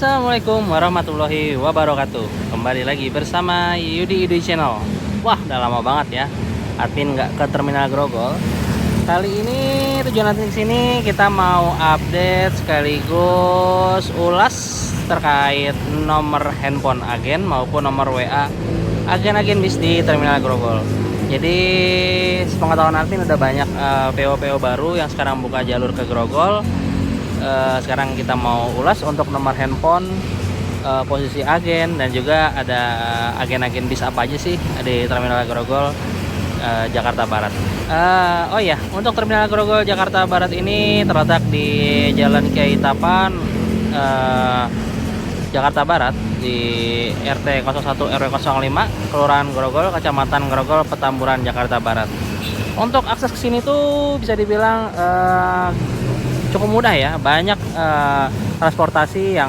Assalamualaikum warahmatullahi wabarakatuh. Kembali lagi bersama Yudi Yudi Channel. Wah, udah lama banget ya admin nggak ke Terminal Grogol. Kali ini tujuan admin sini kita mau update sekaligus ulas terkait nomor handphone agen maupun nomor WA agen-agen bis di Terminal Grogol. Jadi sepengetahuan admin udah banyak PO-PO baru yang sekarang buka jalur ke Grogol. Sekarang kita mau ulas untuk nomor handphone, posisi agen, dan juga ada agen-agen bis apa aja sih di Terminal Grogol, Jakarta Barat. Oh ya, untuk Terminal Grogol Jakarta Barat ini terletak di Jalan Kiai Tapan, Jakarta Barat, di RT 01 RW 05, Kelurahan Grogol, Kecamatan Grogol, Petamburan, Jakarta Barat. Untuk akses ke sini tuh bisa dibilang cukup mudah ya, banyak transportasi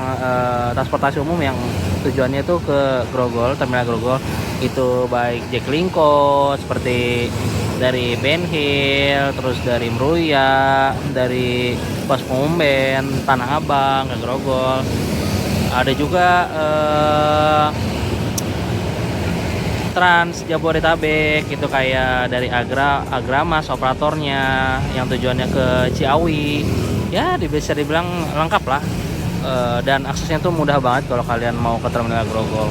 umum yang tujuannya itu ke Grogol, Terminal Grogol, itu baik Jaklingko seperti dari Ben Hill, terus dari Meruya, dari Pos Pengumben, Tanah Abang ke Grogol. Ada juga Trans Jabodetabek, itu kayak dari Agramas operatornya yang tujuannya ke Ciawi. Ya, bisa dibilang lengkap lah, dan aksesnya tuh mudah banget kalau kalian mau ke Terminal Grogol.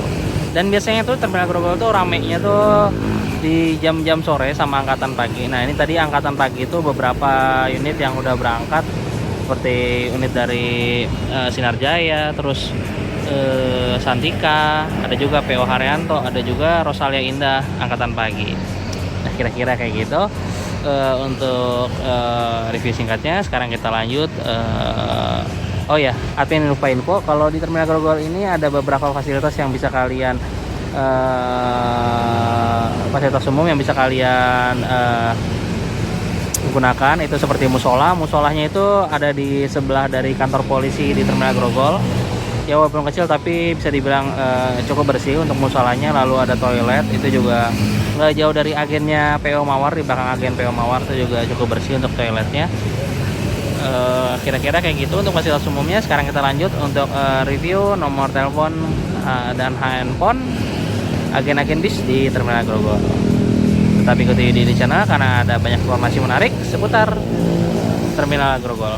Dan biasanya tuh Terminal Grogol tuh ramenya tuh di jam-jam sore sama angkatan pagi. Nah, ini tadi angkatan pagi itu beberapa unit yang udah berangkat, seperti unit dari Sinar Jaya, terus Santika, ada juga PO Haryanto, ada juga Rosalia Indah angkatan pagi. Nah, kira-kira kayak gitu. Untuk review singkatnya, sekarang kita lanjut. Oh ya, admin lupa info kalau di Terminal Grogol ini ada beberapa fasilitas yang bisa kalian fasilitas umum yang bisa kalian gunakan, itu seperti musolahnya itu ada di sebelah dari kantor polisi di Terminal Grogol. Ya, walaupun kecil tapi bisa dibilang cukup bersih untuk musolahnya. Lalu ada toilet, itu juga nggak jauh dari agennya PO Mawar, di belakang agen PO Mawar itu juga cukup bersih untuk toiletnya. Kira-kira kayak gitu untuk fasilitas umumnya. Sekarang kita lanjut untuk review nomor telepon dan handphone agen-agen bis di Terminal Grogol. Tetap ikuti di channel karena ada banyak informasi menarik seputar Terminal Grogol.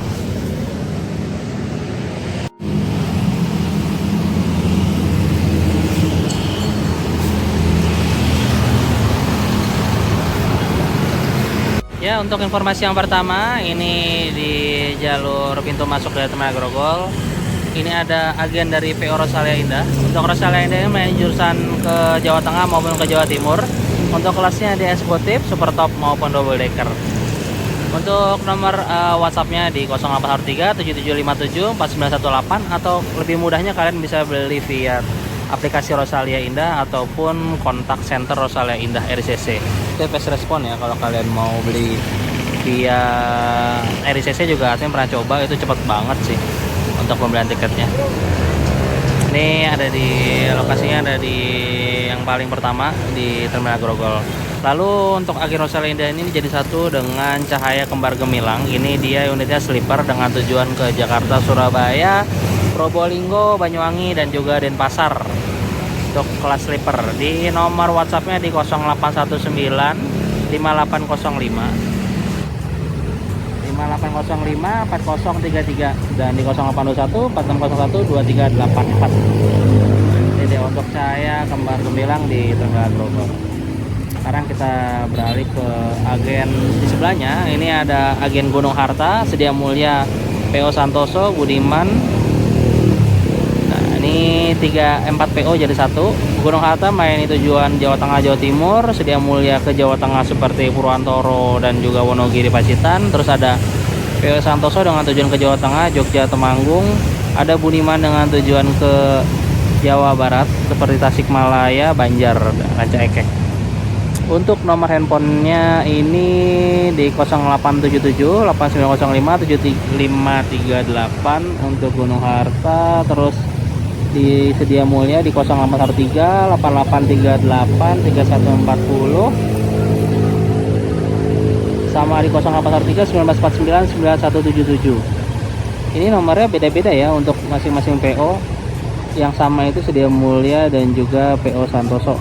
Ya, untuk informasi yang pertama, ini di jalur pintu masuk dari Terminal Grogol. Ini ada agen dari PO Rosalia Indah. Untuk Rosalia Indah ini melayani jurusan ke Jawa Tengah maupun ke Jawa Timur. Untuk kelasnya di eksekutif, super top maupun double decker. Untuk nomor WhatsApp-nya di 0813 7757 4918, atau lebih mudahnya kalian bisa beli via aplikasi Rosalia Indah ataupun kontak center Rosalia Indah RCC. Itu fast respon ya, kalau kalian mau beli via RCC juga saya pernah coba, itu cepet banget sih untuk pembelian tiketnya. Ini ada di lokasinya, ada di yang paling pertama di Terminal Grogol. Lalu untuk agen Rosalia Indah ini jadi satu dengan Cahaya Kembar Gemilang. Ini dia unitnya sleeper dengan tujuan ke Jakarta, Surabaya, Probolinggo, Banyuwangi, dan juga Denpasar. Untuk kelas sleeper di nomor WhatsApp-nya di 0819 5805 4033 dan di 0821 4601 2384. Jadi untuk Cahaya Kembar Gemilang di Terminal Grogol. Sekarang kita beralih ke agen di sebelahnya. Ini ada agen Gunung Harta, Sedia Mulia, PO Santoso, Budiman. Nah, ini 4 PO jadi satu. Gunung Harta melayani tujuan Jawa Tengah, Jawa Timur. Sedia Mulia ke Jawa Tengah seperti Purwantoro dan juga Wonogiri, Pacitan. Terus ada PO Santoso dengan tujuan ke Jawa Tengah, Jogja, Temanggung. Ada Budiman dengan tujuan ke Jawa Barat seperti Tasikmalaya, Banjar, Ranca Ekek. Untuk nomor handphonenya ini di 0877 8905 7538 untuk Gunung Harta. Terus di Sedia Mulia di 0813 8838 3140, sama di 0813 1949 9177. Ini nomornya beda-beda ya untuk masing-masing PO. yang sama itu Sedia Mulia dan juga PO Santoso.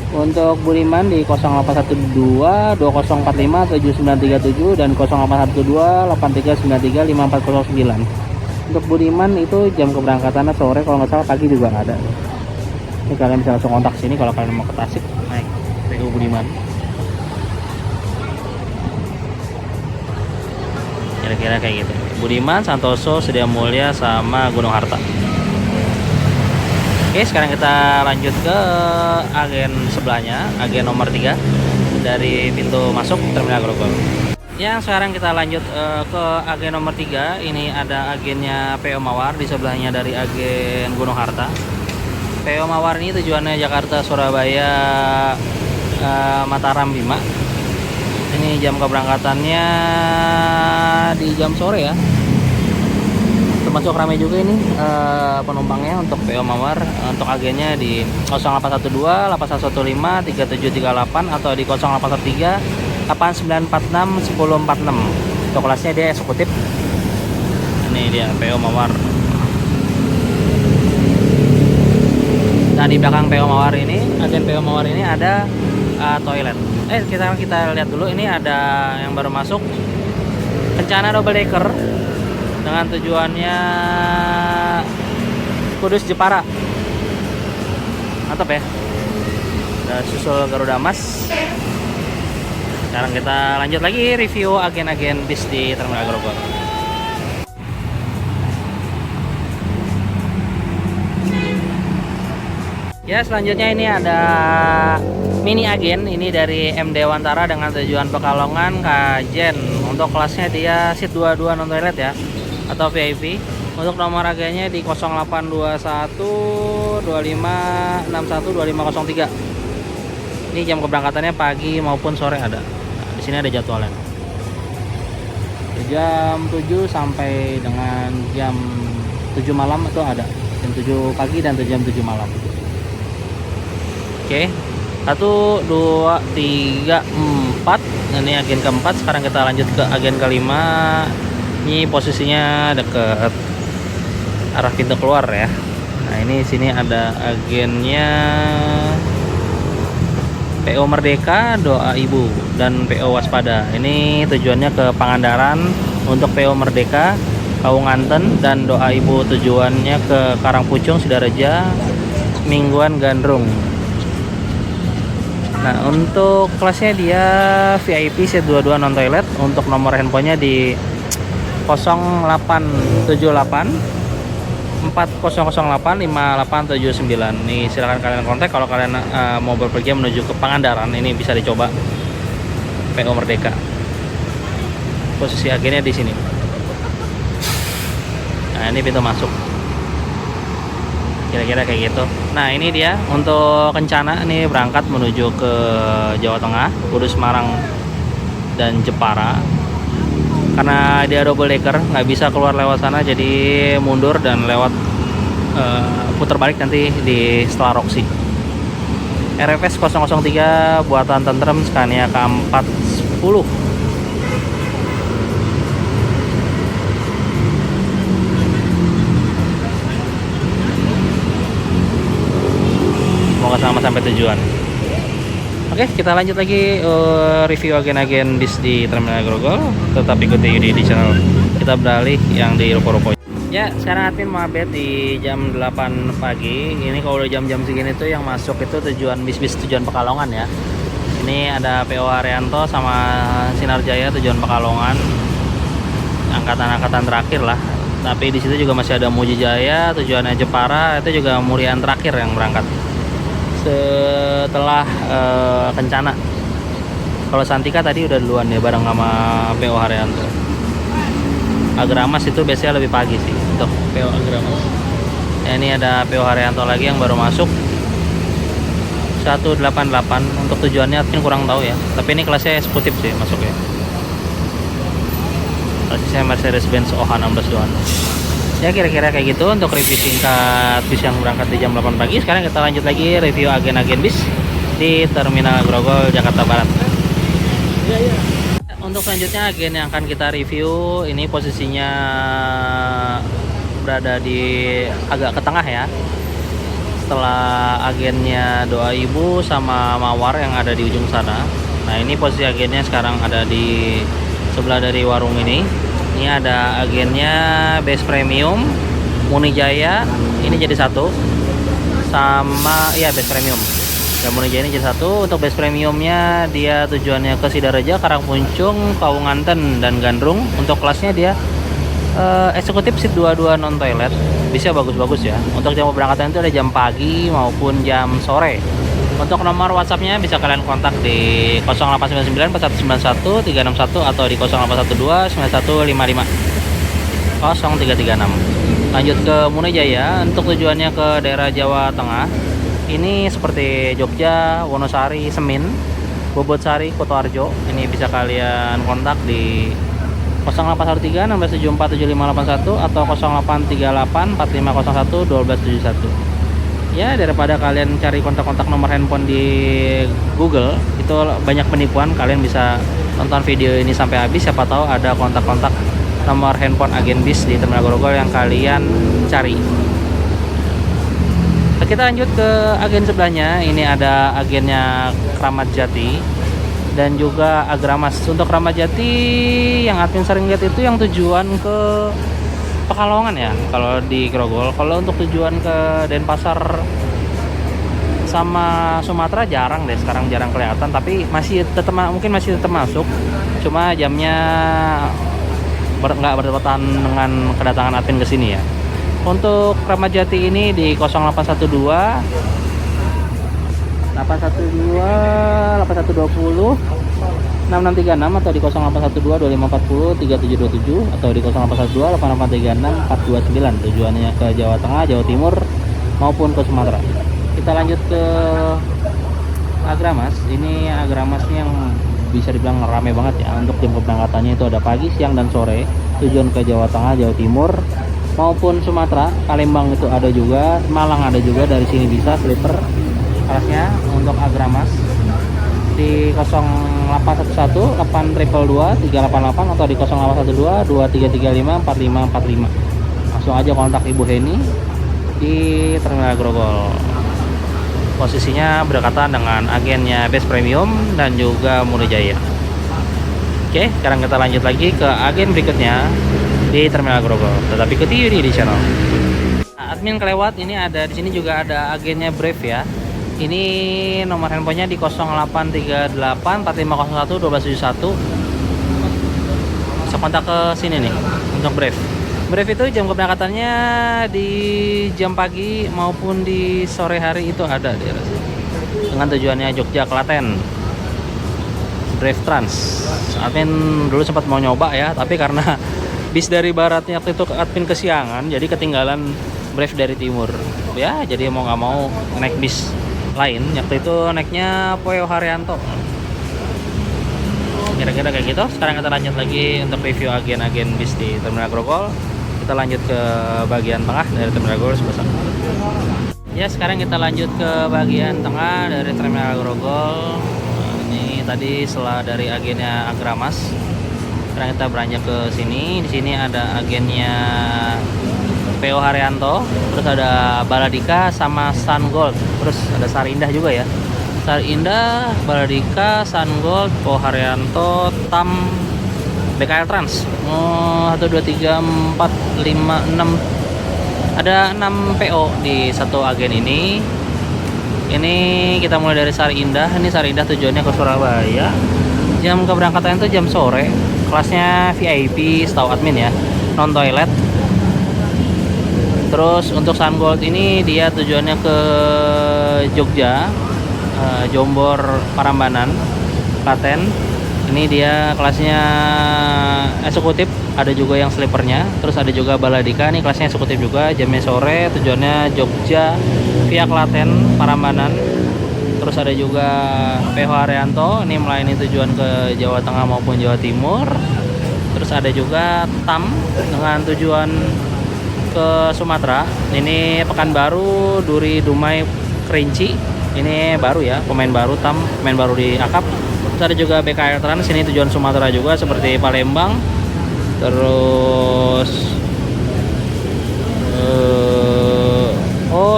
Untuk Budiman di 0812 2045 7937 dan 0812 8393 5409. Untuk Budiman itu jam keberangkatannya sore, kalau nggak salah pagi juga ada. Ini kalian bisa langsung kontak sini kalau kalian mau ke Tasik naik PO Budiman. Kira-kira kayak gitu. Budiman, Santoso, Sedia Mulia sama Gunung Harta. Oke, sekarang kita lanjut ke agen sebelahnya, agen nomor 3 dari pintu masuk Terminal Grogol. Yang sekarang kita lanjut ke agen nomor 3. Ini ada agennya PO Mawar, di sebelahnya dari agen Gunung Harta. PO Mawar ini tujuannya Jakarta, Surabaya, Mataram, Bima. Ini jam keberangkatannya di jam sore ya. Termasuk ramai juga ini penumpangnya untuk PO Mawar. Untuk agennya di 0812 8115 3738 atau di 0813 8946 1046. Untuk kelasnya dia eksekutif. Ini dia PO Mawar. Nah, di belakang PO Mawar ini, agen PO Mawar ini ada toilet. Kita lihat dulu, ini ada yang baru masuk, Kencana double decker dengan tujuannya Kudus Jepara. Mantap ya. Ada susul Garuda Mas. Sekarang kita lanjut lagi review agen-agen bis di Terminal Grogol. Ya, selanjutnya ini ada mini agen, ini dari M Dewantara dengan tujuan Pekalongan, Kajen. Untuk kelasnya dia seat 22 non toilet ya, atau VIP. Untuk nomor agennya di 0821 25 61 2503. Ini jam keberangkatannya pagi maupun sore ada. Nah, di sini ada jadwalnya. Jam 7 sampai dengan jam 7 malam itu ada. Jam 7 pagi dan jam 7 malam. Oke. 1 2 3 4. Ini agen keempat. Sekarang kita lanjut ke agen kelima. Ini posisinya dekat arah pintu keluar ya. Nah, ini sini ada agennya PO Merdeka, Doa Ibu, dan PO Waspada. Ini tujuannya ke Pangandaran untuk PO Merdeka, Kaunganten, dan Doa Ibu tujuannya ke Karangpucung, Sidareja, Mingguan, Gandrung. Nah, untuk kelasnya dia VIP seat 22 non toilet. Untuk nomor handphonenya di 0878 4008 5879. Nih, silakan kalian kontak kalau kalian mau berpergian menuju ke Pangandaran. Ini bisa dicoba PO Merdeka. Posisi agennya di sini. Nah, ini pintu masuk. Kira-kira kayak gitu. Nah, ini dia untuk Kencana, ini berangkat menuju ke Jawa Tengah, Kudus, Semarang, dan Jepara. Karena dia double decker, nggak bisa keluar lewat sana, jadi mundur dan lewat putar balik nanti di setelah Roxy. RFS 003 buatan Tentrem, Scania K410. Semoga selamat sampai tujuan. Oke, kita lanjut lagi review agen-agen bis di Terminal Grogol. Tetap ikuti di channel. Kita beralih yang di ruko-ruko. Ya, sekarang admin mau update di jam 8 pagi. Ini kalau udah jam-jam segini tuh yang masuk itu tujuan bis-bis tujuan Pekalongan ya. Ini ada PO Haryanto sama Sinar Jaya tujuan Pekalongan. Angkatan-angkatan terakhir lah. Tapi di situ juga masih ada Muji Jaya tujuannya Jepara, itu juga Murian terakhir yang berangkat setelah Kencana. Kalau Santika tadi udah duluan ya bareng sama PO Haryanto. Agramas itu biasanya lebih pagi sih untuk PO Agramas. Ya, ini ada PO Haryanto lagi yang baru masuk 188. Untuk tujuannya mungkin kurang tahu ya, tapi ini kelasnya eksekutif sih masuknya. Kelasnya Mercedes-Benz OH 1626. Ya, kira-kira kayak gitu untuk review singkat bis yang berangkat di jam 8 pagi. Sekarang kita lanjut lagi review agen-agen bis di Terminal Grogol, Jakarta Barat. Untuk selanjutnya agen yang akan kita review ini posisinya berada di agak ke tengah ya. setelah agennya Doa Ibu sama Mawar yang ada di ujung sana. Nah, ini posisi agennya sekarang ada di sebelah dari warung ini. Ini ada agennya Base Premium, Munijaya, ini jadi satu. Sama ya Base Premium. Dan Munijaya ini jadi satu. Untuk Base Premiumnya dia tujuannya ke Sidareja, Karangpuncung, Pawunganten, dan Gandrung. Untuk kelasnya dia eksekutif seat 22 non toilet, bisa bagus-bagus ya. Untuk jam keberangkatan itu ada jam pagi maupun jam sore. Untuk nomor WhatsAppnya bisa kalian kontak di 0899 4191 361 atau di 0812 9155 0336. Lanjut ke Munijaya, untuk tujuannya ke daerah Jawa Tengah. Ini seperti Jogja, Wonosari, Semin, Bobotsari, Kutoarjo. Ini bisa kalian kontak di 0813 1674 7581 atau 0838 4501 1271. Ya, daripada kalian cari kontak-kontak nomor handphone di Google, itu banyak penipuan. Kalian bisa tonton video ini sampai habis, siapa tahu ada kontak-kontak nomor handphone agen bis di Terminal Grogol yang kalian cari. Kita lanjut ke agen sebelahnya. Ini ada agennya Kramat Jati dan juga Agramas. Untuk Kramat Jati yang admin sering lihat itu yang tujuan ke Pekalongan ya kalau di Grogol. Kalau untuk tujuan ke Denpasar sama Sumatera jarang deh, sekarang jarang kelihatan, tapi masih tetap mungkin masih tetap masuk, cuma jamnya nggak berdekatan dengan kedatangan admin ke sini ya. Untuk Kramat Jati ini di 0812 8120 6636 atau di 0812 2540 3727 atau di 0812 8836 429 tujuannya ke Jawa Tengah, Jawa Timur maupun ke Sumatera. Kita lanjut ke Agramas. Ini Agramasnya yang bisa dibilang rame banget ya. Untuk jam keberangkatannya itu ada pagi, siang, dan sore. Tujuan ke Jawa Tengah, Jawa Timur maupun Sumatera. Palembang itu ada juga, Malang ada juga, dari sini bisa sleeper kelasnya. Untuk Agramas di 0811 822 388 atau di 0812 2335 4545. Langsung aja kontak Ibu Heni di Terminal Grogol. Posisinya berdekatan dengan agennya Base Premium dan juga Munijaya. Oke, sekarang kita lanjut lagi ke agen berikutnya di Terminal Grogol. Tetap ikuti di channel. Nah, admin kelewat, ini ada di sini juga ada agennya Brave ya. Ini nomor handphonenya di 0838 4501 1271. Bisa kontak ke sini nih untuk Brave. Brave itu jam keberangkatannya di jam pagi maupun di sore hari itu ada di sini. Dengan tujuannya Jogja, Klaten. Brave Trans. Admin dulu sempat mau nyoba ya, tapi karena bis dari baratnya waktu itu admin kesiangan, jadi ketinggalan Brave dari timur. Ya, jadi mau nggak mau naik bis lain. Waktu itu naiknya Poyo Haryanto. Kira-kira kayak gitu. Sekarang kita lanjut lagi untuk review agen-agen bis di Terminal Grogol. Kita lanjut ke bagian tengah dari Terminal Grogol sebelah sana. Ya, sekarang kita lanjut ke bagian tengah dari Terminal Grogol. Ini tadi setelah dari agennya Agramas. Sekarang kita beranjak ke sini. Di sini ada agennya PO Haryanto, terus ada Baladika sama Sun Gold, terus ada Sari Indah juga ya. Sari Indah, Baladika, Sun Gold, PO Haryanto, TAM, BKL Trans. 1 2 3 4 5 6. Ada 6 PO di satu agen ini. Ini kita mulai dari Sari Indah. Ini Sari Indah tujuannya ke Surabaya. Jam keberangkatan itu jam sore. Kelasnya VIP, setahu admin ya, non toilet. Terus untuk Sun Gold ini dia tujuannya ke Jogja, Jombor, Parambanan, Klaten. Ini dia kelasnya eksekutif, ada juga yang sleepernya. Terus ada juga Baladika, nih kelasnya eksekutif juga, jamnya sore, tujuannya Jogja via Klaten, Parambanan. Terus ada juga PH Haryanto, ini melayani tujuan ke Jawa Tengah maupun Jawa Timur. Terus ada juga TAM dengan tujuan ke Sumatera. Ini Pekanbaru, Duri, Dumai, Kerinci. Ini baru ya, pemain baru TAM, pemain baru di akap. Terus ada juga BKL Trans, ini tujuan Sumatera juga seperti Palembang. Terus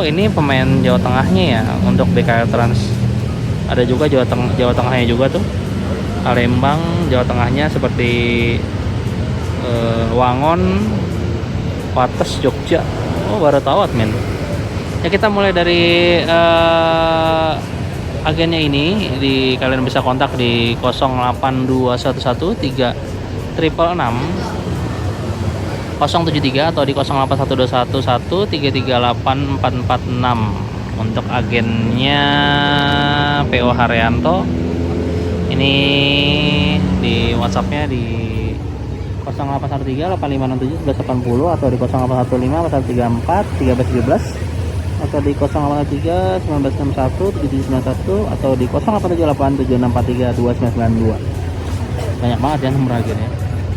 Oh, ini pemain Jawa Tengahnya ya untuk BKL Trans. Ada juga Jawa Tengahnya juga tuh. Palembang, Jawa Tengahnya seperti Wangon, Wates, Jogja. Oh, baru tahu men. Ya kita mulai dari agennya ini. Kalian bisa kontak di 08211 073 atau di 0812113384446 untuk agennya PO Haryanto. Ini di WhatsAppnya di 081385671180 atau di 081541341317 atau di 081319617791 atau di 087876432992. Banyak banget ya nomor agennya.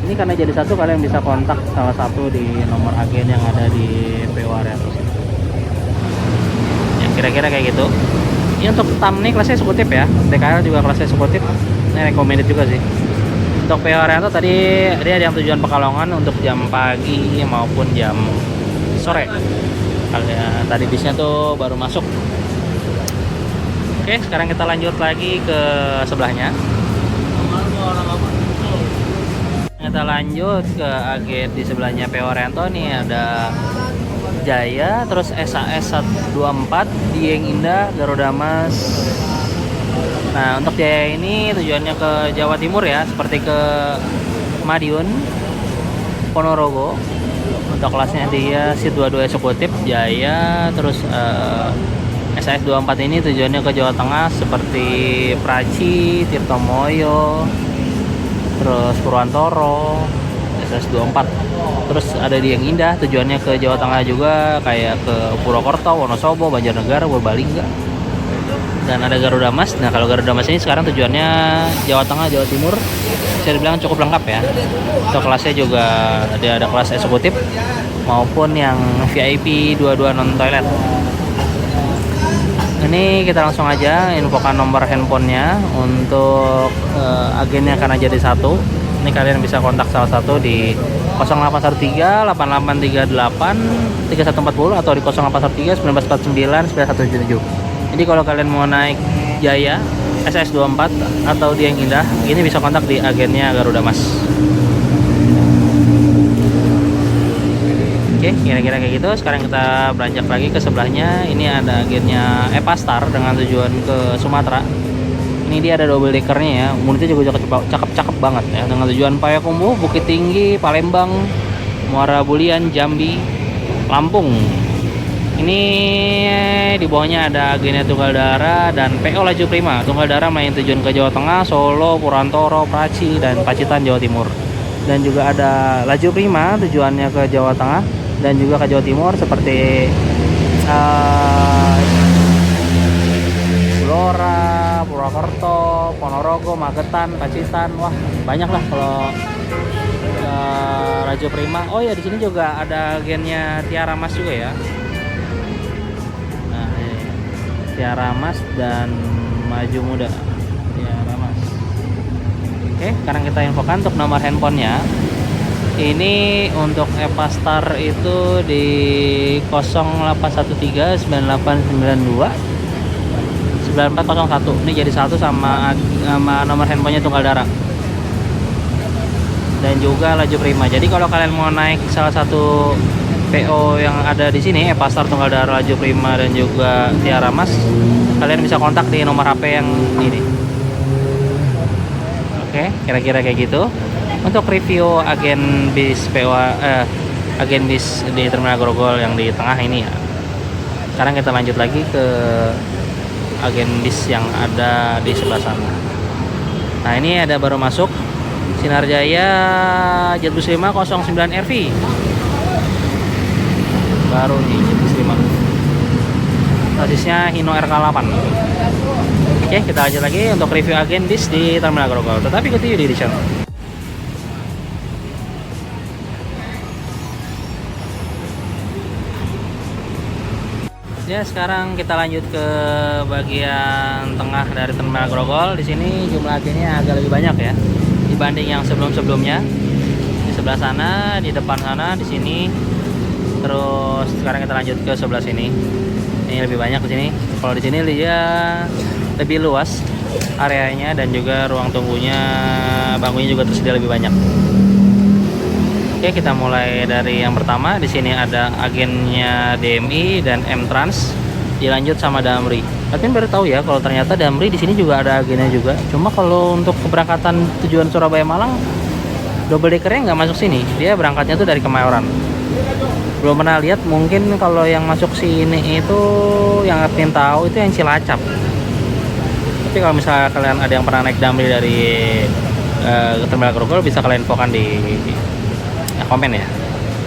Ini karena jadi satu, kalian bisa kontak salah satu di nomor agen yang ada di PO Haryanto. Ya kira-kira kayak gitu. Ini untuk TAM nih kelasnya eksekutif ya. TKL juga kelasnya eksekutif. Ini recommended juga sih. Untuk PO Haryanto tadi dia ada yang tujuan Pekalongan untuk jam pagi maupun jam sore. Tadi bisnya tuh baru masuk. Oke, sekarang kita lanjut lagi ke sebelahnya. Kita lanjut ke agen di sebelahnya PO Haryanto nih, ada Jaya, terus SAS 124, Dieng Indah, Garuda Mas. Nah, untuk Jaya ini tujuannya ke Jawa Timur ya, seperti ke Madiun, Ponorogo. Untuk kelasnya dia Seat 22 eksekutif Jaya, terus SAS 24 ini tujuannya ke Jawa Tengah seperti Praci, Tirtomoyo, terus Purwantoro, SAS 24. Terus ada Dieng Indah tujuannya ke Jawa Tengah juga, kayak ke Purwokerto, Wonosobo, Banjarnegara, Purbalingga. Dan ada Garuda Mas. Nah, kalau Garuda Mas ini sekarang tujuannya Jawa Tengah, Jawa Timur. Bisa dibilang cukup lengkap ya. Untuk kelasnya juga dia ada kelas eksekutif maupun yang VIP 22 non toilet. Ini kita langsung aja infokan nomor handphonenya untuk agennya karena jadi satu. Ini kalian bisa kontak salah satu di 0813 8838 3140 atau di 0813 1949 9177. Jadi kalau kalian mau naik Jaya, SS 24 atau Dieng Indah, ini bisa kontak di agennya Garuda Mas. Oke, kira-kira kayak gitu. Sekarang kita beranjak lagi ke sebelahnya. Ini ada agennya Epastar dengan tujuan ke Sumatera. Ini dia ada double deckernya ya. Unitnya juga cakep-cakep banget ya. Dengan tujuan Payakumbuh, Bukit Tinggi, Palembang, Muara Bulian, Jambi, Lampung. Ini di bawahnya ada agennya Tunggal Dara dan PO Laju Prima. Tunggal Dara main tujuan ke Jawa Tengah, Solo, Purwantoro, Praci, dan Pacitan, Jawa Timur. Dan juga ada Laju Prima tujuannya ke Jawa Tengah dan juga ke Jawa Timur seperti Blora, Purwokerto, Ponorogo, Magetan, Pacitan. Wah, banyak lah kalau Laju Prima. Oh ya, di sini juga ada agennya Tiara Mas juga ya. Tiara Mas dan Maju Muda. Tiara Mas. Oke, sekarang kita infokan untuk nomor handphonenya. Ini untuk Epastar itu di 0813 9892 9401. Ini jadi satu sama nomor handphonenya Tunggal Dara. Dan juga Laju Prima. Jadi kalau kalian mau naik salah satu PO yang ada di sini, Epastar, Tunggal Dara, Laju Prima, dan juga Tiara Mas, kalian bisa kontak di nomor HP yang ini. Oke, kira-kira kayak gitu. Untuk review agen bis PO, agen bis di Terminal Grogol yang di tengah ini ya. Sekarang kita lanjut lagi ke agen bis yang ada di sebelah sana. Nah, ini ada baru masuk Sinar Jaya Jetbus 509 RV. Baru nih Jetbus 5. Basisnya Hino RK8. Oke, kita lanjut lagi untuk review agen bis di Terminal Grogol. Tetapi ikuti di channel. Ya, sekarang kita lanjut ke bagian tengah dari Terminal Grogol. Di sini jumlah agennya agak lebih banyak ya dibanding yang sebelum-sebelumnya. Di sebelah sana, di depan sana, di sini Terus sekarang kita lanjut ke sebelah sini. Ini lebih banyak di sini. Kalau di sini dia lebih luas areanya dan juga ruang tunggunya, bangkunya juga tersedia lebih banyak. Oke, kita mulai dari yang pertama. Di sini ada agennya DMI dan M-Trans, dilanjut sama Damri. Tapi baru tahu ya kalau ternyata Damri di sini juga ada agennya juga. Cuma kalau untuk keberangkatan tujuan Surabaya Malang, double deckernya nggak masuk sini. Dia berangkatnya tuh dari Kemayoran. Belum pernah lihat. Mungkin kalau yang masuk sini itu yang Admin tahu itu yang Cilacap. Tapi kalau misalnya kalian ada yang pernah naik Damri dari Terminal Grogol, bisa kalian infokan di komen ya.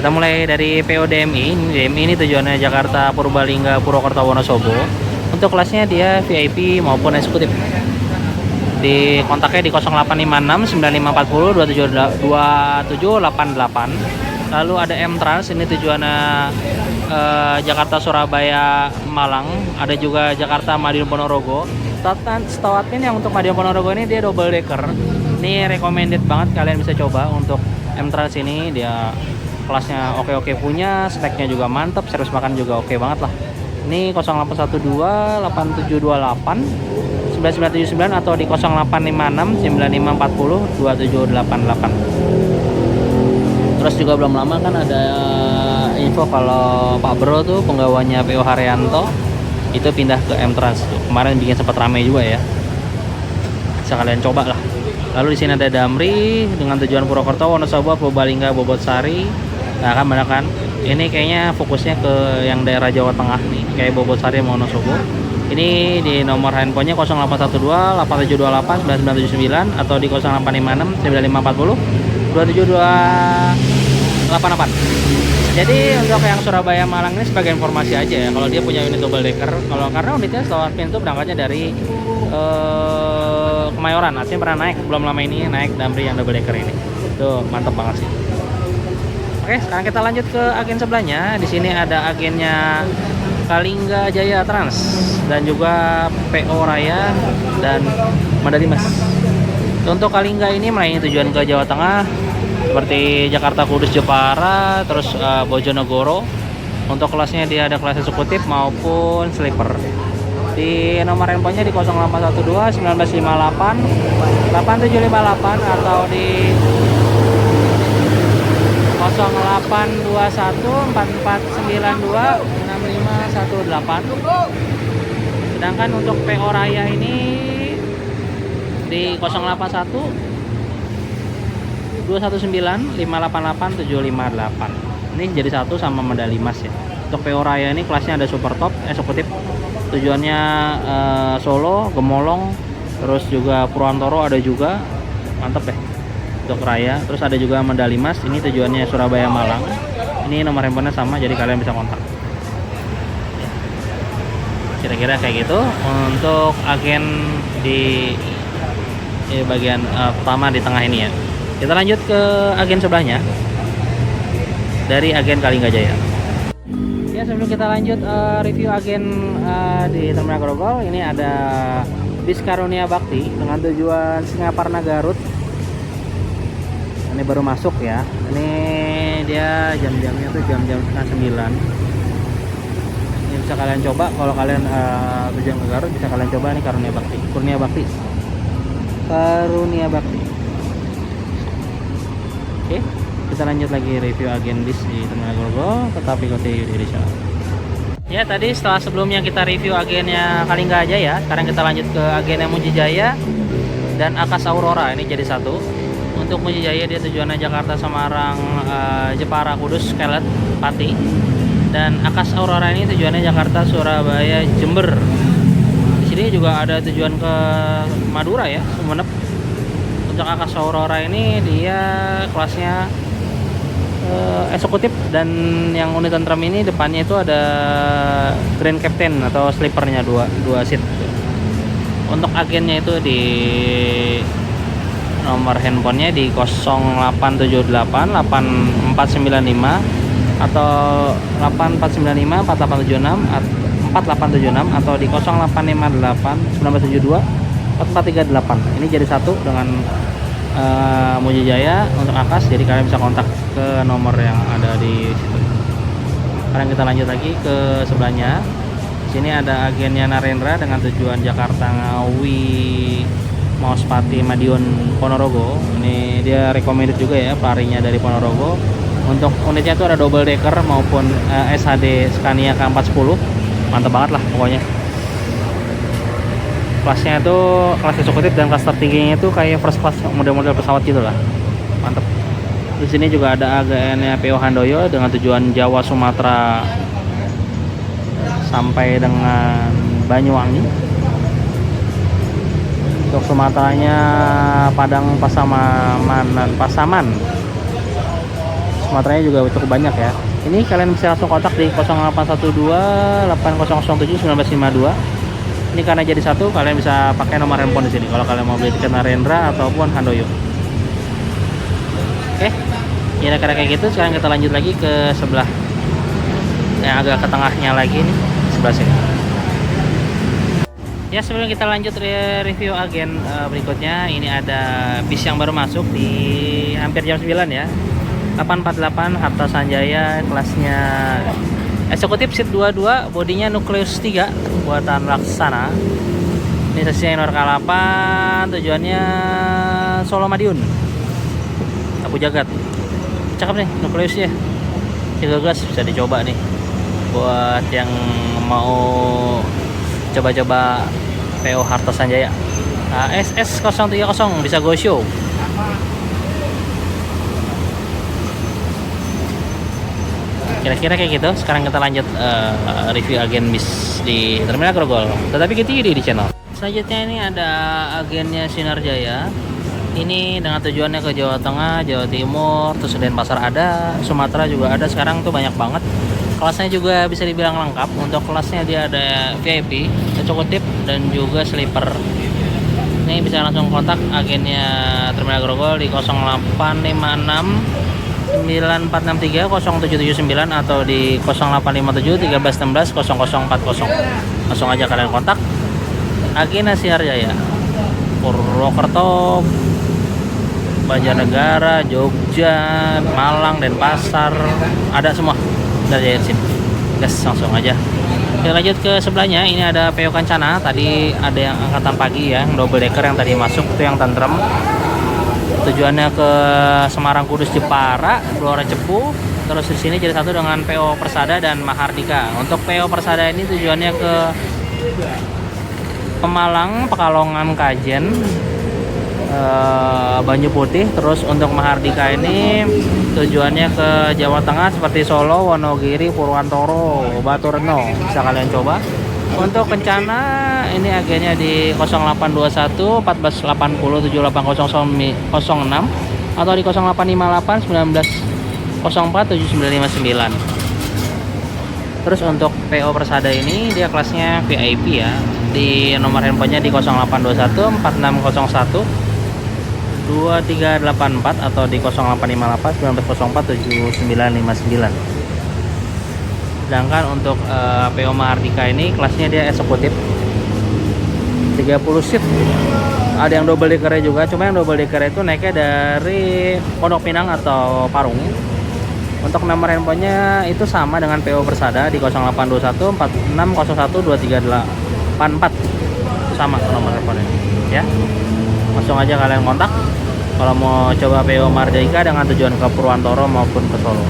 Kita mulai dari PO DMI. DMI ini tujuannya Jakarta, Purbalingga, Purwokerto, Wonosobo. Untuk kelasnya dia VIP maupun eksekutif. Di kontaknya di 0856 9540 2788. Lalu ada M-Trans, ini tujuannya Jakarta, Surabaya, Malang. Ada juga Jakarta, Madiun, Ponorogo. Setahu admin yang untuk Madiun, Ponorogo ini dia double decker. Ini recommended banget, kalian bisa coba untuk M-Trans ini. Dia kelasnya oke-oke punya, speknya juga mantap, servis makan juga oke banget lah. Ini 0812 8728 9979 atau di 0856 9540 2788. Terus juga belum lama kan ada info kalau Pak Bro tuh penggawanya PO Haryanto itu pindah ke M-Trans. Kemarin bikin sempat ramai juga ya. Bisa kalian coba lah. Lalu di sini ada Damri dengan tujuan Purwokerto, Wonosobo, Purbalingga, Bobotsari. Nah kan banyak kan. Ini kayaknya fokusnya ke yang daerah Jawa Tengah nih, kayak Bobotsari, Wonosobo. Ini di nomor handphonenya 0812 8728 9979 atau di 0856 9540 27288. Jadi untuk yang Surabaya Malang ini sebagai informasi aja ya, kalau dia punya unit double decker. Kalau karena unitnya setahu admin itu berangkatnya dari Kemayoran. Artinya pernah naik belum lama ini, naik Damri yang double decker ini. Tuh mantap banget sih. Oke, sekarang kita lanjut ke agen sebelahnya. Di sini ada agennya Kalingga Jaya Trans dan juga PO Raya dan Mandalimas. Untuk Kalingga ini melayani tujuan ke Jawa Tengah seperti Jakarta, Kudus, Jepara, terus Bojonegoro. Untuk kelasnya dia ada kelas eksekutif maupun sleeper. Di nomor handphonenya di 0812 1958 8758 atau di 0821 4492 6518. Sedangkan untuk PO Raya ini di 081 219 588 758. Ini jadi satu sama medali emas ya. Untuk PO Raya ini kelasnya ada super top eksekutif. Tujuannya Solo, Gemolong, terus juga Purwantoro ada juga. Mantep deh untuk Raya. Terus ada juga medali emas. Ini tujuannya Surabaya Malang. Ini nomor handphonenya sama, jadi kalian bisa kontak. Kira-kira kayak gitu untuk agen di bagian pertama di tengah ini ya. Kita lanjut ke agen sebelahnya dari agen Kalingga Jaya. Ya, sebelum kita lanjut review agen di Terminal Grogol, ini ada bis Karunia Bakti dengan tujuan Singaparna Garut. Ini baru masuk ya. Ini dia jam-jamnya tuh jam-jam setengah 9. Ini bisa kalian coba kalau kalian tujuan ke Garut, bisa kalian coba nih Karunia Bakti. Karunia Bakti. Oke, kita lanjut lagi review agen bis di Terminal Grogol. Tetap ikuti video channel. Ya, tadi setelah sebelumnya kita review agennya Kalingga Jaya, sekarang kita lanjut ke agennya Muji Jaya dan Akas Aurora. Ini jadi satu. Untuk Muji Jaya dia tujuannya Jakarta, Semarang, Jepara, Kudus, Kelet, Pati. Dan Akas Aurora ini tujuannya Jakarta, Surabaya, Jember. Di sini juga ada tujuan ke Madura ya, Sumenep. Untuk Akas Aurora ini dia kelasnya eksekutif, dan yang unit tentram ini depannya itu ada Grand Captain atau sleepernya dua seat. Untuk agennya itu di nomor handphonenya di 0878 8495 atau 8495 4876 4876 atau di 0858 1972 4438. Ini jadi satu dengan Muji Jaya untuk Akas, jadi kalian bisa kontak ke nomor yang ada di situ. Sekarang kita lanjut lagi ke sebelahnya. Sini ada agennya Narendra dengan tujuan Jakarta Ngawi Mauspati Madiun Ponorogo. Ini dia recommended juga ya pelarinya dari Ponorogo. Untuk unitnya itu ada double decker maupun SHD Scania K410. Mantap banget lah pokoknya. Kelasnya itu kelas eksekutif dan kelas tertingginya itu kayak first class model-model pesawat gitu lah. Mantap. Di sini juga ada AGN-nya PO Handoyo dengan tujuan Jawa Sumatera sampai dengan Banyuwangi. Untuk Sumateranya Padang Pasaman. Sumateranya juga cukup banyak ya. Ini kalian bisa langsung kontak di 0812 8007 1952. Ini karena jadi satu, kalian bisa pakai nomor handphone di sini kalau kalian mau beli tiket Narendra ataupun Handoyo. Oke, kira-kira kayak gitu. Sekarang kita lanjut lagi ke sebelah yang agak ke tengahnya lagi nih, sebelah sini. Ya, sebelum kita lanjut review agen berikutnya, ini ada bis yang baru masuk di hampir jam 9 ya. 848 Harta Sanjaya, kelasnya eksekutif seat 22, bodinya nukleus 3 buatan Laksana. Ini sesinya nomor K8, tujuannya Solo Madiun Abu Jagat. Cakep nih nukleusnya, 3 gas, bisa dicoba nih buat yang mau coba-coba PO Harta Sanjaya. SS 030 bisa go show. Kira-kira kayak gitu. Sekarang kita lanjut review agen bis di Terminal Grogol. Tetapi kita di channel. Selanjutnya ini ada agennya Sinar Jaya. Ini dengan tujuannya ke Jawa Tengah, Jawa Timur, terus Denpasar ada, Sumatera juga ada. Sekarang tuh banyak banget. Kelasnya juga bisa dibilang lengkap. Untuk kelasnya dia ada VIP, eksekutif, dan juga sleeper. Ini bisa langsung kontak agennya Terminal Grogol di 0856 9463 0779 atau di 0857 1316 0040. Langsung aja kalian kontak agen Sinar Jaya. Purwokerto, Banjarnegara, Jogja, Malang, Denpasar, ada semua dari sini. Gas, langsung aja. Kita lanjut ke sebelahnya. Ini ada PO Kencana. Tadi ada yang angkatan pagi ya, yang double decker yang tadi masuk itu yang tentrem. Tujuannya ke Semarang, Kudus, Jepara, Blora, Cepu. Terus di sini jadi satu dengan PO Persada dan Mahardika. Untuk PO Persada ini tujuannya ke Pemalang, Pekalongan, Kajen, Banyu Putih. Terus untuk Mahardika ini tujuannya ke Jawa Tengah seperti Solo, Wonogiri, Purwantoro, Batureno. Bisa kalian coba. Untuk Kencana ini agennya di 0821 1480 780006 atau di 0858 1904 7959. Terus untuk PO Persada ini dia kelasnya VIP ya. Di nomor handphonenya di 0821 4601 2384 atau di 0858 1904 7959. Sedangkan untuk PO Mahardika ini kelasnya dia eksekutif 30 seat. Ada yang double decker juga, cuma yang double decker itu naiknya dari Pondok Pinang atau Parung. Untuk nomor handphonenya itu sama dengan PO Persada di 0821 4601 2384. Sama nomor handphonenya ya. Langsung aja kalian kontak kalau mau coba PO Mahardika dengan tujuan ke Purwantoro maupun ke Solo.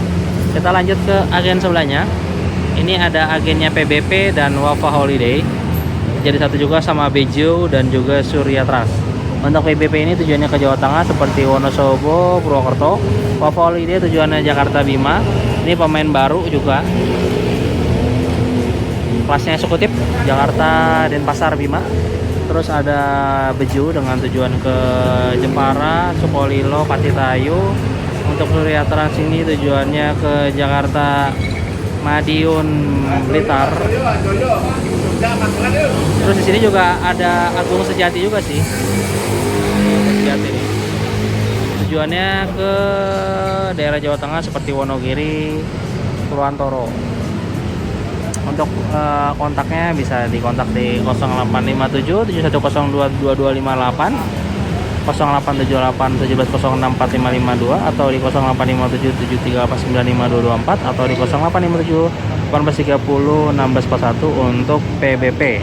Kita lanjut ke agen sebelahnya. Ini ada agennya PBP dan Wafa Holiday. Jadi satu juga sama Bejo dan juga Surya Trans. Untuk PBP ini tujuannya ke Jawa Tengah seperti Wonosobo, Purwokerto. Wafa Holiday tujuannya Jakarta Bima. Ini pemain baru juga. Kelasnya eksekutif Jakarta Denpasar Bima. Terus ada Bejo dengan tujuan ke Jepara, Sukolilo, Patitayu. Untuk Surya Trans ini tujuannya ke Jakarta Madiun, Blitar. Terus di sini juga ada Agung Sejati juga sih. Sejati nih. Tujuannya ke daerah Jawa Tengah seperti Wonogiri, Purwantoro. Untuk kontaknya bisa dikontak di 0857 7102 2258, 0878 1706 4552 atau di 0857 7389 5224 atau di 0857 18.30 16.41 untuk PBP.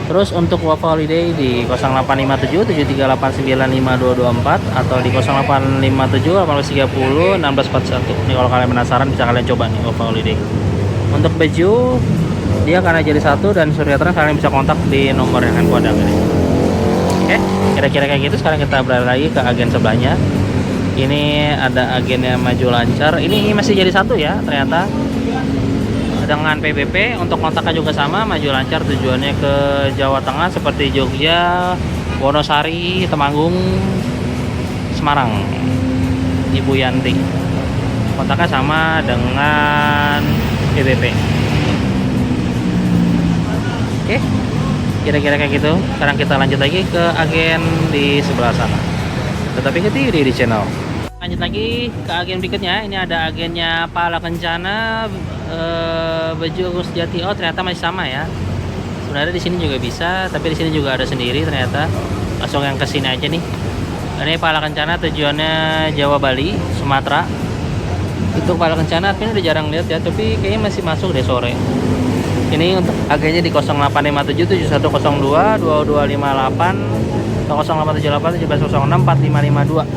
Terus untuk Wafa Holiday di 0857 7389 5224 atau di 0857 1830 1641. Ini kalau kalian penasaran bisa kalian coba nih Wafa Holiday. Untuk baju dia karena jadi satu dan Surya Trans, kalian bisa kontak di nomor yang aku ada ini. Oke, kira-kira kayak gitu. Sekarang kita beralih lagi ke agen sebelahnya. Ini ada agennya Maju Lancar. Ini masih jadi satu ya ternyata. Dengan PBP untuk kontaknya juga sama, Maju Lancar, tujuannya ke Jawa Tengah seperti Jogja, Wonosari, Temanggung, Semarang. Ibu Yanti kontaknya sama dengan PBP. Oke, kira-kira kayak gitu. Sekarang kita lanjut lagi ke agen di sebelah sana. Tetapi di channel. Lanjut lagi ke agen berikutnya. Ini ada agennya Pala Kencana, baju Agus Jati. Oh, ternyata masih sama ya. Sebenarnya di sini juga bisa, tapi di sini juga ada sendiri ternyata. Langsung yang ke sini aja nih. Ini Pala Kencana, tujuannya Jawa, Bali, Sumatera. Untuk Pala Kencana ini udah jarang lihat ya, tapi kayaknya masih masuk deh sore. Ini untuk agennya di 0857 7102 2258 atau 0878 1706 4552.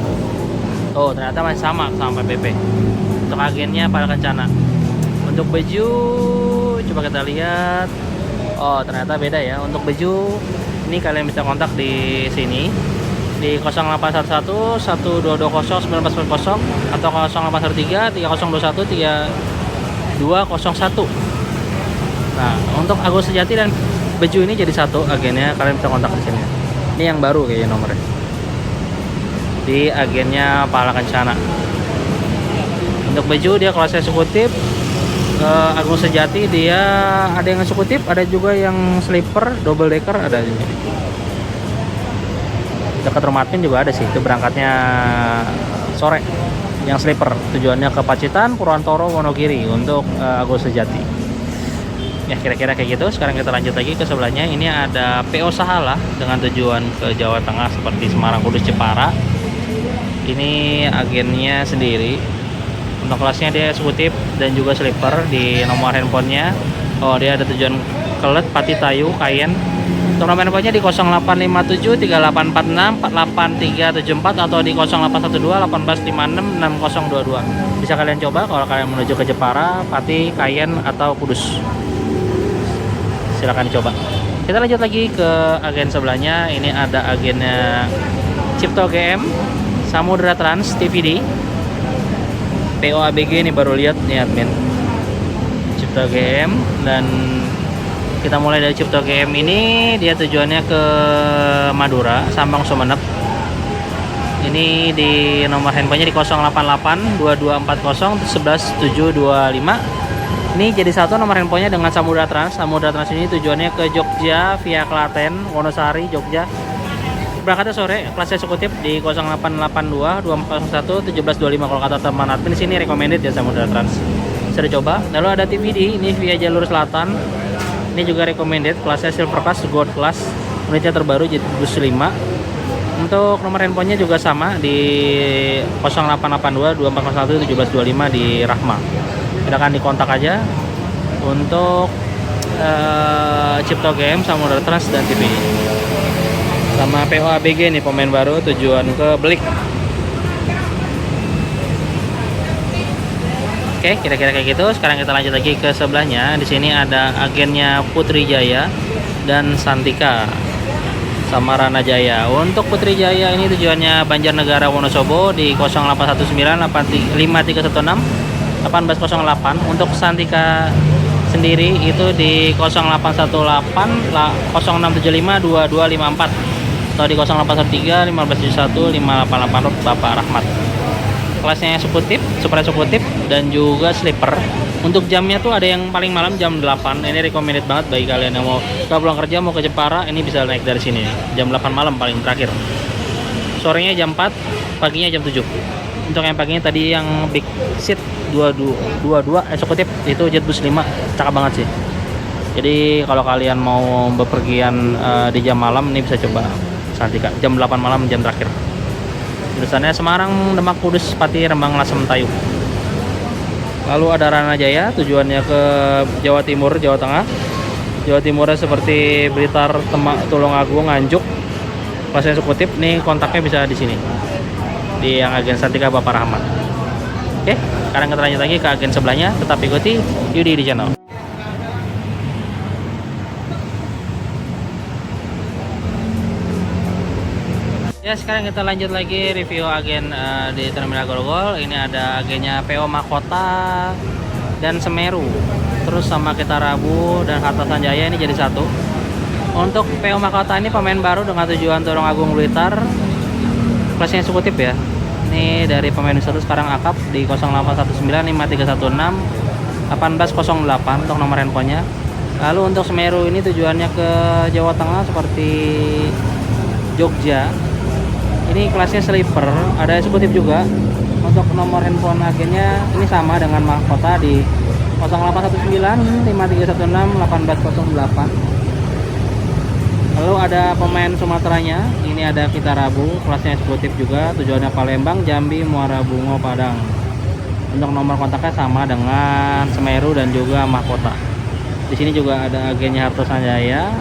Oh, ternyata masih sama PBP. Untuk agennya Pala Kencana. Untuk baju coba kita lihat. Oh, ternyata beda ya. Untuk baju ini kalian bisa kontak di sini di 0811 1220 1940 atau 0813 3021 3201. Nah, untuk Agus Sejati dan baju ini jadi satu agennya, kalian bisa kontak di sini. Ini yang baru kayaknya nomornya. Di agennya Pala Kencana. Untuk baju dia kelas eksekutif. Agung Sejati dia ada yang eksekutif, ada juga yang sleeper, double decker ada juga. Dekat Rumah Admin juga ada sih, itu berangkatnya sore. Yang sleeper tujuannya ke Pacitan, Purwantoro, Wonogiri untuk Agung Sejati. Ya kira-kira kayak gitu. Sekarang kita lanjut lagi ke sebelahnya. Ini ada PO Sahala dengan tujuan ke Jawa Tengah seperti Semarang, Kudus, Jepara. Ini agennya sendiri. Untuk kelasnya dia eksekutif dan juga sleeper. Di nomor handphonenya, oh dia ada tujuan Kelet, Pati, Tayu, Kayen. Untuk nomor handphonenya di 0857 3846 48374 atau di 0812 1856 6022. Bisa kalian coba kalau kalian menuju ke Jepara, Pati, Kayen atau Kudus. Silahkan dicoba. Kita lanjut lagi ke agen sebelahnya. Ini ada agennya Cipto GM, Samudra Trans, TVD, PO ABG. Ini baru lihat nih admin, Cipto GM. Dan kita mulai dari Cipto GM ini, dia tujuannya ke Madura, Sambang, Sumenep. Ini di nomor handphonenya di 088 2240 11725. Ini jadi satu nomor handphonenya dengan Samudra Trans. Samudra Trans ini tujuannya ke Jogja via Klaten, Wonosari, Jogja. Berangkatnya sore, kelas eksekutif di 0882 2401 1725. Kalau kata teman admin sini recommended ya Samudra Trans. Bisa dicoba. Lalu ada TVD ini via jalur selatan. Ini juga recommended, kelasnya silver class, gold class. Unitnya terbaru jadi bus 5. Untuk nomor handphonenya juga sama di 0882 2401 1725 di Rahma. Silakan dikontak aja untuk Cipto GM, Samudra Trans dan TV. Sama PO ABG nih pemain baru tujuan ke Belik. Oke, kira-kira kayak gitu. Sekarang kita lanjut lagi ke sebelahnya. Di sini ada agennya Putri Jaya dan Santika sama Rana Jaya. Untuk Putri Jaya ini tujuannya Banjarnegara, Wonosobo di 0819 5316 1808. Untuk Santika sendiri itu di 0818 0675 2254 atau di 0813 1571 5884 Bapak Rahmat. Kelasnya eksekutif, super eksekutif dan juga sleeper. Untuk jamnya tuh ada yang paling malam jam 8. Ini recommended banget bagi kalian yang mau pulang kerja mau ke Jepara, ini bisa naik dari sini. Jam 8 malam paling terakhir. Sorenya jam 4, paginya jam 7. Untuk yang paginya tadi yang big seat 22 eksekutif itu jet bus 5, cakep banget sih. Jadi kalau kalian mau bepergian di jam malam ini bisa coba Santika. Jam 8 malam jam terakhir. Jurusannya Semarang, Demak, Kudus, Pati, Rembang, Lasem, Tayu. Lalu ada Rana Jaya, tujuannya ke Jawa Timur, Jawa Tengah. Jawa Timurnya seperti Blitar, Tulungagung, Nganjuk. Kelasnya eksekutif, nih kontaknya bisa di sini. Di yang agen Santika Bapak Rahmat. Oke, sekarang kita lanjut lagi ke agen sebelahnya. Tetap ikuti Yudi di channel. Ya, sekarang kita lanjut lagi review agen di Terminal Grogol. Ini ada agennya PO Mahkota dan Semeru. Terus sama kita Rabu dan Harta Sanjaya ini jadi satu. Untuk PO Mahkota ini pemain baru dengan tujuan Tulungagung Blitar. Kelasnya eksekutif ya. Ini dari pemain satu sekarang akap di 08195316 1808 untuk nomor handphonenya. Lalu untuk Semeru ini tujuannya ke Jawa Tengah seperti Jogja. Ini kelasnya sleeper, ada eksekutif juga. Untuk nomor handphone agennya ini sama dengan Mahkota di 08195316 1808. Lalu ada pemain Sumateranya, ini ada kita Rabu, kelasnya eksekutif juga, tujuannya Palembang, Jambi, Muara Bungo, Padang. Untuk nomor kontaknya sama dengan Semeru dan juga Mahkota. Di sini juga ada agennya Harta Sanjaya.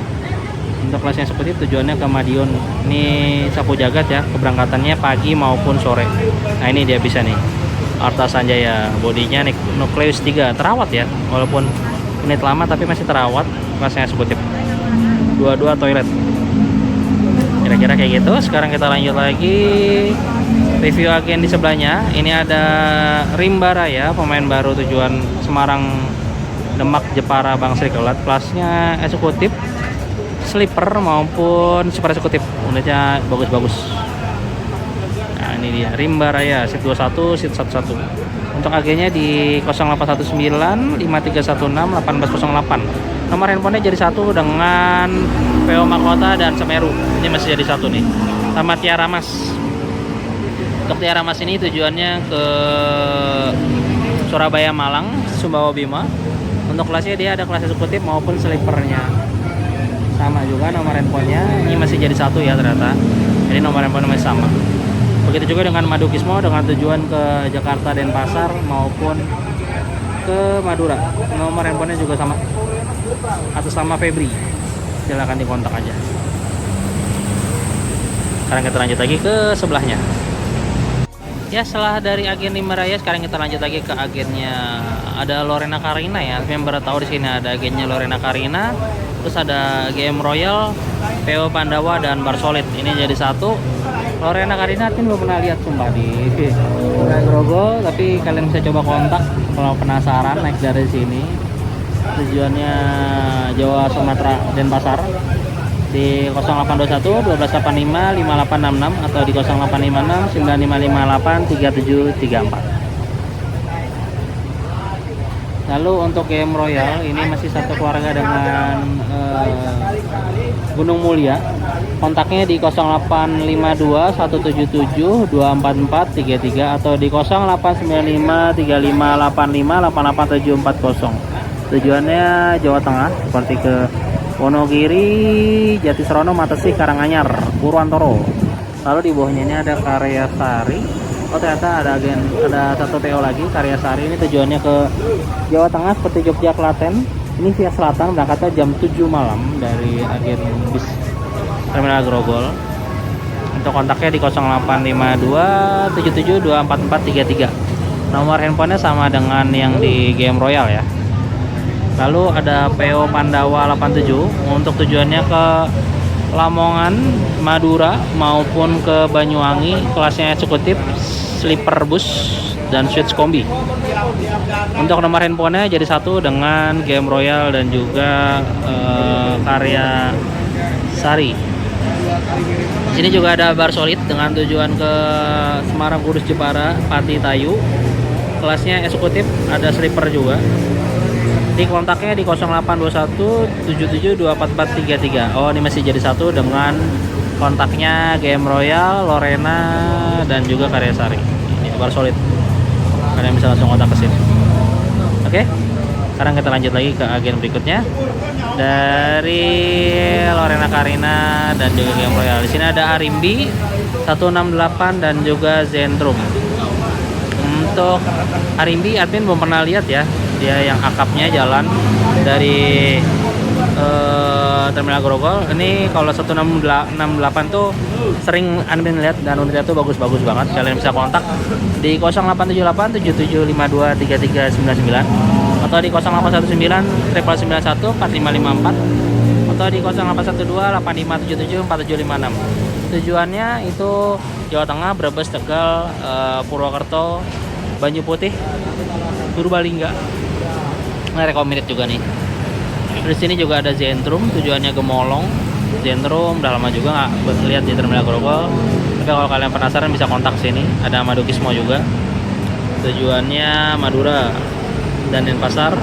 Untuk kelasnya eksekutif tujuannya ke Madiun. Ini sapu jagat ya, keberangkatannya pagi maupun sore. Nah ini dia bisa nih, Harta Sanjaya, bodinya nukleus 3, terawat ya, walaupun unit lama tapi masih terawat. Kelasnya eksekutif, dua-dua toilet, kira-kira kayak gitu. Sekarang kita lanjut lagi review agen di sebelahnya. Ini ada Rimba Raya, pemain baru tujuan Semarang, Demak, Jepara, Bangsri, Kelat. Kelasnya eksekutif, sleeper maupun super eksekutif, unitnya bagus-bagus. Nah ini dia Rimba Raya, seat 21, seat 11. Untuk agennya di 0819 5316 1808. Nomor handphonenya jadi satu dengan PO Mahkota dan Semeru. Ini masih jadi satu nih, sama Tiara Mas. Untuk Tiara Mas ini tujuannya ke Surabaya, Malang, Sumbawa, Bima. Untuk kelasnya dia ada kelas eksekutif maupun sleepernya. Sama juga nomor handphonenya, ini masih jadi satu ya ternyata. Jadi nomor handphone masih sama. Begitu juga dengan Madukismo dengan tujuan ke Jakarta, Denpasar maupun ke Madura. Nomor handphonenya juga sama, atas nama Febri. Silahkan dikontak aja. Sekarang kita lanjut lagi ke sebelahnya. Ya, setelah dari agen Rimba Raya, sekarang kita lanjut lagi ke agennya. Ada Lorena Karina ya. Member tahu di sini ada agennya Lorena Karina. Terus ada GM Royal, PO Pandawa dan Barsolid. Ini jadi satu. Lorena Karina tim belum pernah lihat sumpah di Grogol, tapi kalian bisa coba kontak kalau penasaran naik dari sini. Tujuannya Jawa, Sumatera, Denpasar di 0821 1285 5866 atau di 0856 9558 3734. Lalu untuk GM Royal ini masih satu keluarga dengan Gunung Mulia. Kontaknya di 0852 177 244 33 atau di 0895 3585 88740. Tujuannya Jawa Tengah seperti ke Wonogiri, Jatisrono, Matesih, Karanganyar, Purwantoro. Lalu di bawahnya ini ada Karya Sari. Oh ternyata ada satu PO lagi, Karya Sari. Ini tujuannya ke Jawa Tengah seperti Jogja, Klaten. Ini via selatan, berangkatnya jam 7 malam dari agen bis Terminal Grogol. Untuk kontaknya di 0852 77 244 33. Nomor handphonenya sama dengan yang di GM Royal ya. Lalu ada PO Pandawa 87 untuk tujuannya ke Lamongan, Madura maupun ke Banyuwangi. Kelasnya eksekutif, sleeper bus dan switch kombi. Untuk nomor handphonenya jadi satu dengan GM Royal dan juga Karya Sari. Di sini juga ada Barsolid dengan tujuan ke Semarang, Kudus, Jepara, Pati, Tayu. Kelasnya eksekutif, ada sleeper juga. Di kontaknya di 0821 77 244 33. Oh ini masih jadi satu dengan kontaknya GM Royal, Lorena dan juga Karya Sari. Ini Barsolid, kalian bisa langsung kontak ke sini. Oke, sekarang kita lanjut lagi ke agen berikutnya dari Lorena Karina dan juga GM Royal. Di sini ada Arimbi 168 dan juga Zentrum. untuk Arimbi admin belum pernah lihat ya, dia yang akapnya jalan dari Terminal Grogol. Ini kalau 168 tuh sering admin lihat dan unitnya tuh bagus-bagus banget. Kalian bisa kontak di 0878 7752 3399 atau di 0819 991 4554 atau di 0812 8577 4756. Tujuannya itu Jawa Tengah, Brebes, Tegal, Purwokerto, Banyu Putih, Purbalingga. Nah, recommended juga nih. Di sini juga ada Zentrum, tujuannya ke Molong. Zentrum udah lama juga nggak lihat di Terminal Grogol. Tapi kalau kalian penasaran bisa kontak sini. Ada Madukismo juga. Tujuannya Madura dan Denpasar.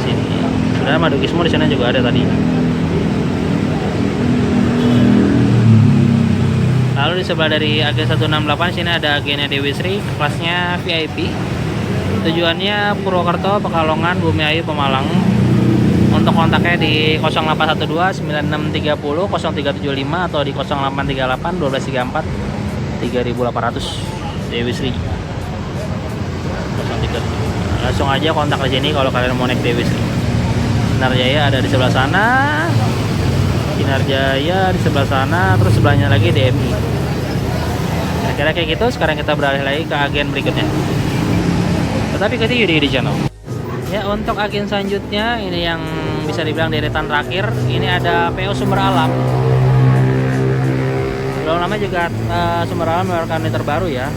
Sini. Sudah Madukismo di sana juga ada tadi. Lalu di sebelah dari agen 168 sini ada agennya Dewi Sri, kelasnya VIP. Tujuannya Purwokerto, Pekalongan, Bumiayu, Pemalang. Untuk kontaknya di 0812 9630 0375 atau di 0838 1234 3800 Dewi Sri. 037. Langsung aja kontak di sini kalau kalian mau naik Dewi Sri. Sinar Jaya ada di sebelah sana. Sinar Jaya di sebelah sana, terus sebelahnya lagi DMI. Kira-kira kayak gitu. Sekarang kita beralih lagi ke agen berikutnya. Tetapi kita Yudi di channel. Ya, untuk agen selanjutnya ini yang bisa dibilang deretan terakhir. Ini ada PO Sumber Alam. Belum lama juga Sumber Alam mengeluarkan unit terbaru ya.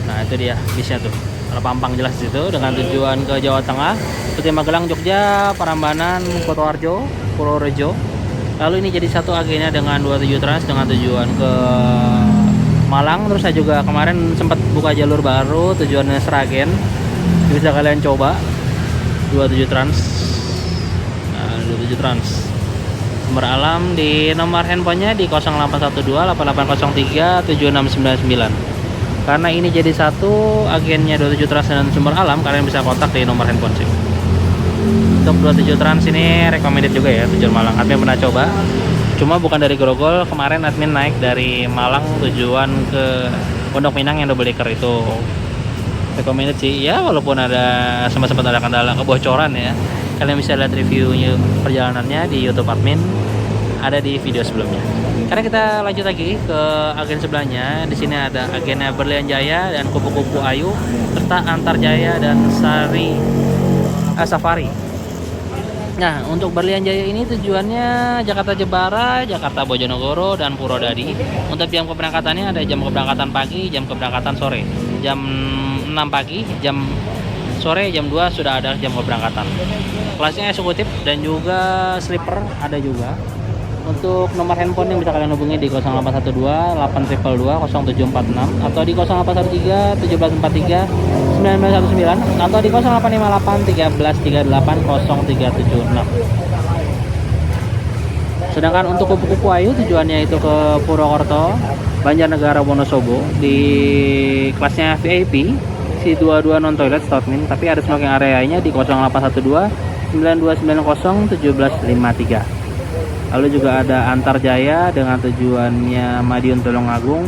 Nah, itu dia bisnya tuh. Ada pampang jelas di situ dengan tujuan ke Jawa Tengah, seperti Magelang, Jogja, Prambanan, Kutoarjo, Purworejo. Lalu ini jadi satu agennya dengan 27 trans dengan tujuan ke Malang. Terus saya juga kemarin sempat buka jalur baru tujuannya Sragen. Bisa kalian coba 27 trans. Nah, 27 trans Sumber Alam. Di nomor handphonenya di 0812 8803 7699. Karena ini jadi satu agennya 27 trans dan Sumber Alam, kalian bisa kontak di nomor handphone sih. Untuk 27 trans ini recommended juga ya, tujuan Malang. Admin pernah coba, cuma bukan dari Grogol. Kemarin admin naik dari Malang tujuan ke Pondok Pinang yang double decker itu. Recommended sih ya, walaupun ada sempat ada kendala kebocoran ya. Kalian bisa lihat reviewnya perjalanannya di YouTube admin, ada di video sebelumnya. Karena kita lanjut lagi ke agen sebelahnya. Di sini ada agennya Berlian Jaya dan Kupu-Kupu Ayu serta Antar Jaya dan Safari. Nah, untuk Berlian Jaya ini tujuannya Jakarta Jepara, Jakarta Bojonegoro dan Purwodadi. Untuk jam keberangkatannya ada jam keberangkatan pagi, jam keberangkatan sore. Jam 6 pagi, jam sore jam 2 sudah ada jam keberangkatan. Kelasnya eksekutif dan juga sleeper ada juga. Untuk nomor handphone yang bisa kalian hubungi di 0812 822 0746 atau di 0813 1743 1919 atau di 0858 1338 0376. Sedangkan untuk Kupu-Kupu Ayu tujuannya itu ke Purwokerto, Banjarnegara, Wonosobo. Di kelasnya VIP si 22 non toilet Stoutmin, tapi ada smoking areanya di 0812 9290 1753. Lalu juga ada Antar Jaya dengan tujuannya Madiun Tulungagung.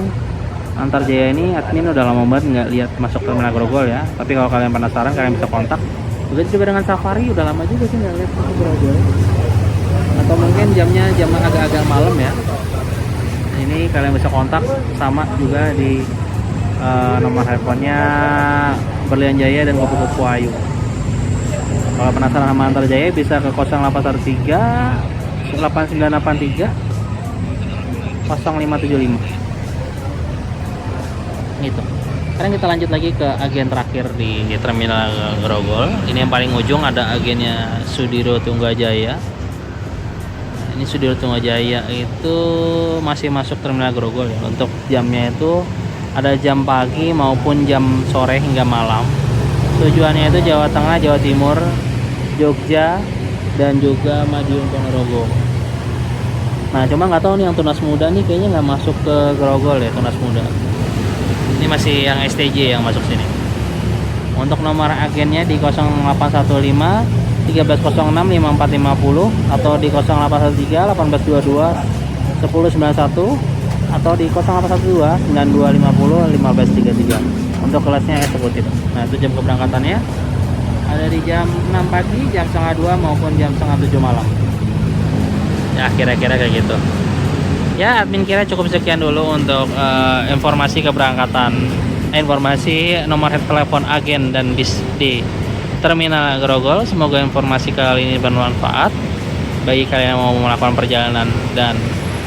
Antar Jaya ini admin udah lama banget nggak lihat masuk Terminal Grogol ya. Tapi kalau kalian penasaran kalian bisa kontak. Begitu juga dengan Safari, udah lama juga sih nggak lihat masuk Grogol. Atau mungkin jamnya jam agak-agak malam ya. Ini kalian bisa kontak, sama juga di nomor handphonenya Berlian Jaya dan Kupu-Kupu Ayu. Kalau penasaran sama Antar Jaya bisa ke 0813 8983 0575 gitu. Sekarang kita lanjut lagi ke agen terakhir di Terminal Grogol. Ini yang paling ujung ada agennya Sudiro Tunggajaya. Ini Sudiro Tunggajaya itu masih masuk Terminal Grogol ya. Untuk jamnya itu ada jam pagi maupun jam sore hingga malam. Tujuannya itu Jawa Tengah, Jawa Timur, Jogja dan juga Madiun Ponorogo. Nah, cuma nggak tahu nih yang tunas muda nih kayaknya nggak masuk ke Grogol ya, tunas muda. Ini masih yang STJ yang masuk sini. Untuk nomor agennya di 0815 1306 5450 atau di 0813 1822 1091 atau di 0812 9250 1533 untuk kelasnya eksekutif. Nah, itu jam keberangkatannya ada di jam 6 pagi, jam setengah 2 maupun jam setengah 7 malam. Ya, kira-kira kayak gitu. Ya, admin kira cukup sekian dulu untuk informasi keberangkatan, informasi nomor telepon agen dan bis di Terminal Grogol. Semoga informasi kali ini bermanfaat bagi kalian yang mau melakukan perjalanan dan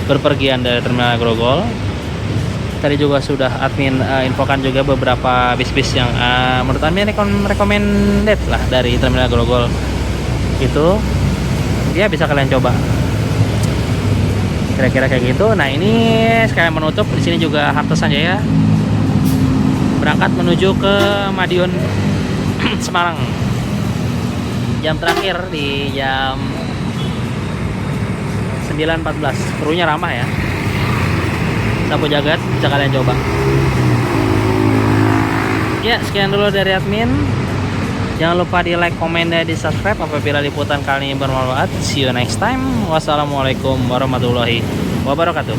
berpergian dari Terminal Grogol. Tadi juga sudah admin infokan juga beberapa bis-bis yang menurut admin recommended lah dari Terminal Grogol. Itu ya bisa kalian coba. Kira-kira kayak gitu. Nah, ini sekalian menutup. Di sini juga halte Sanjaya berangkat menuju ke Madiun Semarang. Jam terakhir di jam 9.14. Krunya ramah ya. Sapu jagat bisa kalian coba. Ya, sekian dulu dari admin. Jangan lupa di like, komen, dan di subscribe apabila liputan kali ini bermanfaat. See you next time. Wassalamualaikum warahmatullahi wabarakatuh.